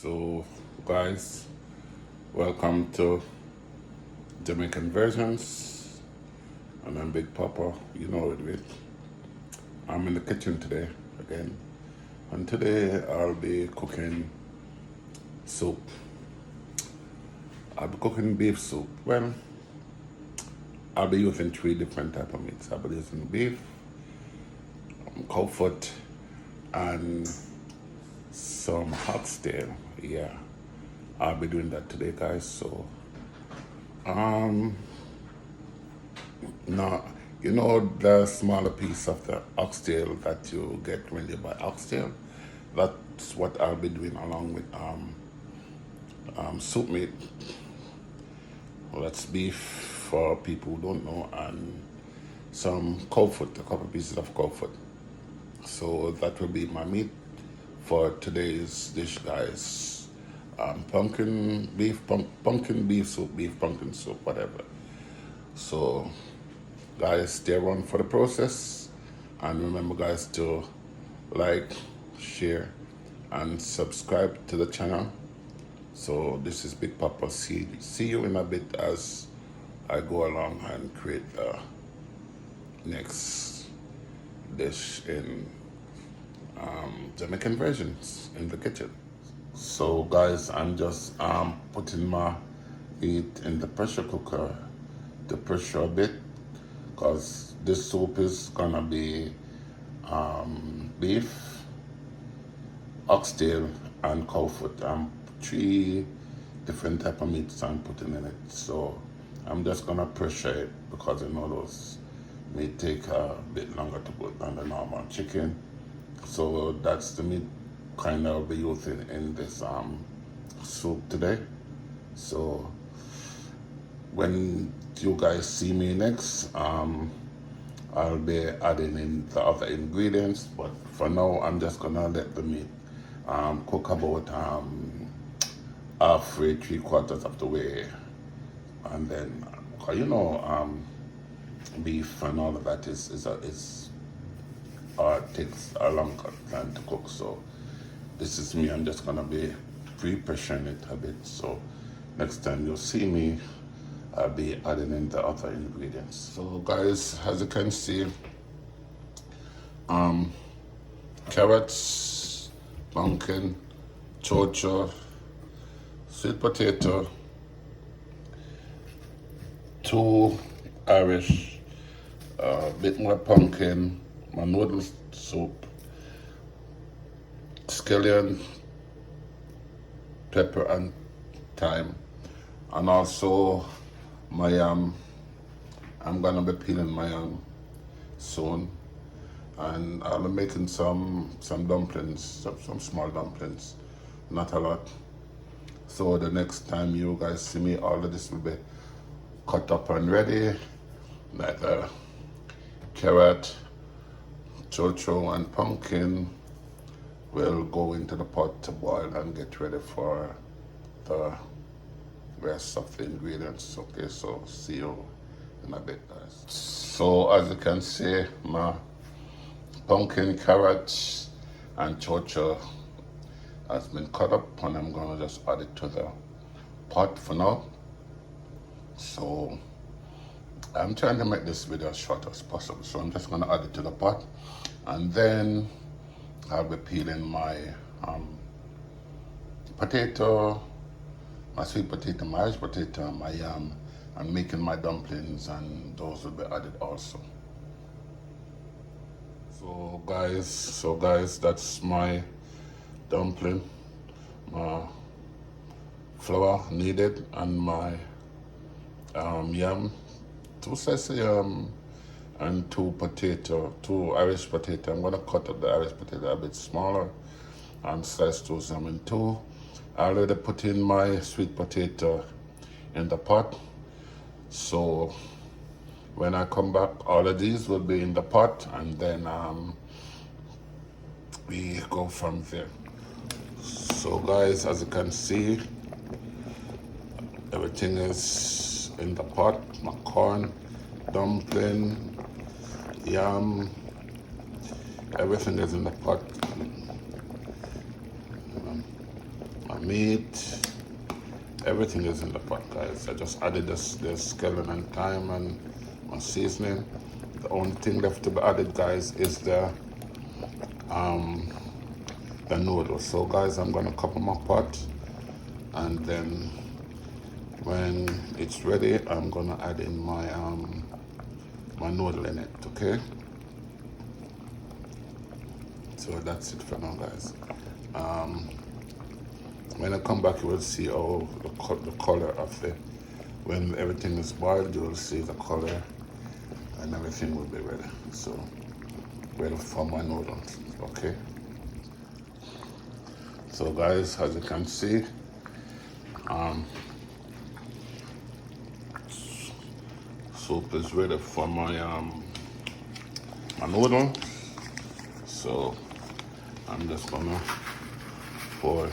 So, guys, welcome to Jamaican Versions, and I'm Big Papa. You know it, with. I'm in the kitchen today again, and today I'll be cooking soup. I'll be cooking beef soup. Well, I'll be using three different type of meats. I'll be using beef, cow foot, and some oxtail. Yeah, I'll be doing that today, guys. So, now, you know the smaller piece of the oxtail that you get when you buy oxtail? That's what I'll be doing along with soup meat. Well, that's beef for people who don't know, and some cow foot, a couple pieces of cow foot. So that will be my meat for today's dish, guys. Pumpkin beef soup, beef pumpkin soup, whatever. So, guys, stay around for the process, and remember, guys, to like, share, and subscribe to the channel. So this is Big Papa. See you in a bit as I go along and create the next dish in Jamaican Versions in the kitchen. So, guys, I'm just putting my meat in the pressure cooker to pressure a bit, because this soup is gonna be beef, oxtail, and cow foot. Three different type of meats I'm putting in it. So I'm just gonna pressure it, because you know those may take a bit longer to cook than the normal chicken. So that's the meat kind of be using in this soup today. So when you guys see me next, I'll be adding in the other ingredients, but for now I'm just gonna let the meat cook about halfway, 3/4 of the way, and then beef and all of that takes a long time to cook. So this is me. I'm just gonna be pre-pressuring it a bit. So next time you'll see me, I'll be adding in the other ingredients. So, guys, as you can see, carrots, pumpkin, chocho, sweet potato, 2 Irish, a bit more pumpkin, my noodle soup, scallion, pepper and thyme, and also my I'm gonna be peeling my soon, and I'll be making some dumplings, some small dumplings, not a lot. So the next time you guys see me, all of this will be cut up and ready, like carrot, chocho, and pumpkin will go into the pot to boil and get ready for the rest of the ingredients. Okay, so see you in a bit, guys. So as you can see, my pumpkin, carrots, and chocho has been cut up, and I'm gonna just add it to the pot for now. So I'm trying to make this video as short as possible, so I'm just gonna add it to the pot, and then I'll be peeling my potato, my sweet potato, my Irish potato, my yam, and making my dumplings, and those will be added also. So guys, that's my dumpling, my flour needed, and my yam, 2 slices of yam, and 2 Irish potato. I'm gonna cut up the Irish potato a bit smaller and slice those in 2. I already put in my sweet potato in the pot, so when I come back, all of these will be in the pot, and then we go from there. So, guys, as you can see, everything is in the pot. My corn, dumpling, yam, everything is in the pot. meat, everything is in the pot, guys. I just added the scallion and thyme and my seasoning. The only thing left to be added, guys, is the noodles. So guys, I'm gonna cover my pot, and then when it's ready, I'm gonna add in my my noodle in it. Okay, so that's it for now, guys. When I come back, you will see all the color of it. When everything is boiled, you will see the color, and everything will be ready. So ready for my noodles. Okay, so guys, as you can see, soup is ready for my my noodle. So I'm just gonna pour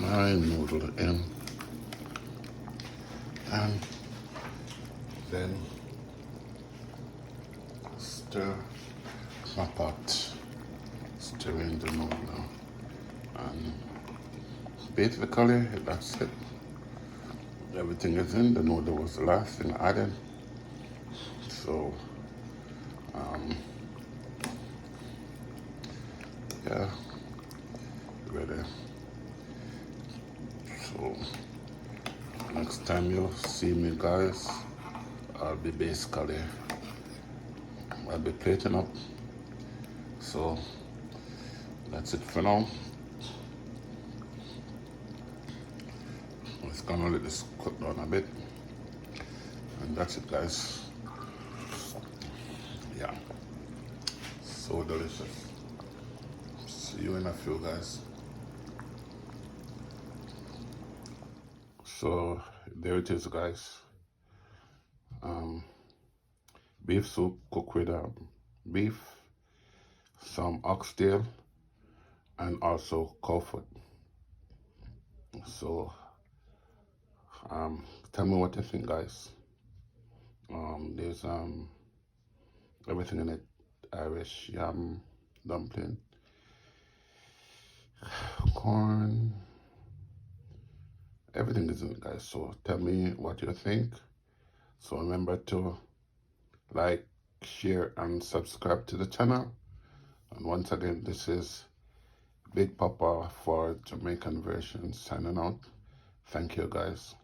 my noodle in, and then stir my pot, stir in the noodle, and basically that's it. Everything is in. The noodle was the last thing I added. So yeah, ready. So next time you see me, guys, I'll be plating up. So that's it for now. It's gonna let this cook down a bit, and that's it, guys. Yeah, so delicious. See you in a few, guys. So there it is, guys. Beef soup cooked with beef, some oxtail, and also cow foot. So tell me what you think, guys. There's everything in it: Irish yam, dumpling, corn, everything is in it, guys. So tell me what you think. So remember to like, share, and subscribe to the channel. And once again, this is Big Papa for Jamaican Versions signing out. Thank you, guys.